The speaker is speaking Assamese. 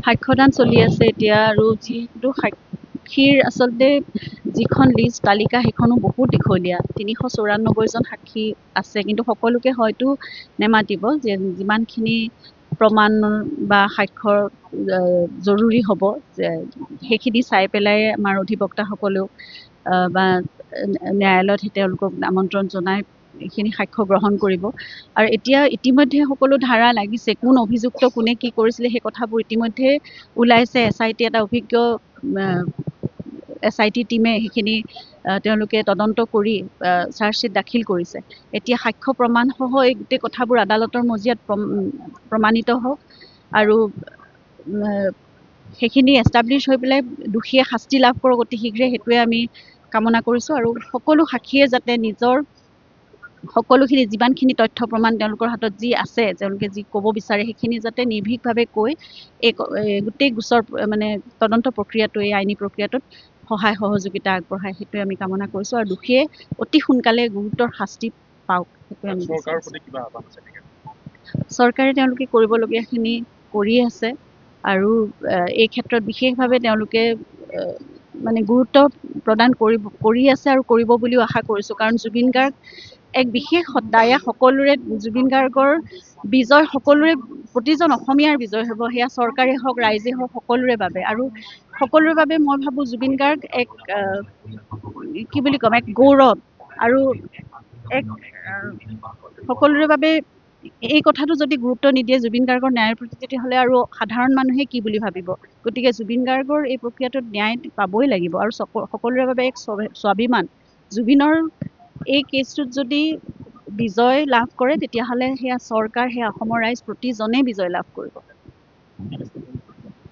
সাক্ষ্যদান চলি আছে এতিয়া আৰু যিটো সাক্ষীৰ আচলতে যিখন লিষ্ট তালিকা সেইখনো বহুত দীঘলীয়া ৩৯৪ জন সাক্ষী আছে কিন্তু সকলোকে হয়তো নেমাতিব যে যিমানখিনি প্ৰমাণ বা সাক্ষ্যৰ জৰুৰী হ'ব যে সেইখিনি চাই পেলাই আমাৰ অধিবক্তাসকলেও বা ন্যায়ালয়ত তেওঁলোকক আমন্ত্ৰণ জনাই এইখিনি সাক্ষ্য গ্ৰহণ কৰিব আৰু এতিয়া ইতিমধ্যে সকলো ধাৰা লাগিছে কোন অভিযুক্ত কোনে কি কৰিছিলে সেই কথাবোৰ ইতিমধ্যে ওলাইছে SIT এটা অভিজ্ঞ SIT টিমে সেইখিনি তেওঁলোকে তদন্ত কৰি চাৰ্জশ্বীট দাখিল কৰিছে এতিয়া সাক্ষ্য প্ৰমাণসহ এই গোটেই কথাবোৰ আদালতৰ মজিয়াত প্ৰমাণিত হওক আৰু সেইখিনি এষ্টাব্লিছ হৈ পেলাই দোষীয়ে শাস্তি লাভ কৰক অতি শীঘ্ৰে সেইটোৱে আমি কামনা কৰিছোঁ আৰু সকলো সাক্ষীয়ে যাতে নিজৰ সকলোখিনি যিমানখিনি তথ্য প্ৰমাণ তেওঁলোকৰ হাতত যি আছে তেওঁলোকে যি ক'ব বিচাৰে সেইখিনি যাতে নিৰ্ভীকভাৱে কৈ এই গোটেই গোচৰ মানে তদন্ত প্ৰক্ৰিয়াটো এই আইনী প্ৰক্ৰিয়াটোত সহায় সহযোগিতা আগবঢ়ায় সেইটোৱে আমি কামনা কৰিছোঁ আৰু দোষীয়ে অতি সোনকালে গুৰুতৰ শাস্তি পাওক সেইটোৱে আমি চৰকাৰে তেওঁলোকে কৰিবলগীয়াখিনি কৰি আছে আৰু এই ক্ষেত্ৰত বিশেষভাৱে তেওঁলোকে মানে গুৰুত্ব প্ৰদান কৰি আছে আৰু কৰিব বুলিও আশা কৰিছোঁ কাৰণ জুবিন গাৰ্গ এক বিশেষ সত্তা সকলোৰে জুবিন গাৰ্গৰ বিজয় সকলোৰে প্ৰতিজন অসমীয়াৰ বিজয় হ'ব সেয়া চৰকাৰে হওক ৰাইজে হওক সকলোৰে বাবে আৰু সকলোৰে বাবে মই ভাবোঁ জুবিন গাৰ্গ এক কি বুলি ক'ম এক গৌৰৱ আৰু এক সকলোৰে বাবে এই কথাটো যদি গুৰুত্ব নিদিয়ে জুবিন গাৰ্গৰ ন্যায়ৰ প্ৰতি তেতিয়াহ'লে আৰু সাধাৰণ মানুহে কি বুলি ভাবিব গতিকে জুবিন গাৰ্গৰ এই প্ৰক্ৰিয়াটোত ন্যায় পাবই লাগিব আৰু সকলোৰে বাবে এক স্বাভিমান জুবিনৰ এই কেছটোত যদি বিজয় লাভ কৰে তেতিয়াহ'লে সেয়া চৰকাৰ সেয়া অসমৰ ৰাইজ প্ৰতিজনে বিজয় লাভ কৰিব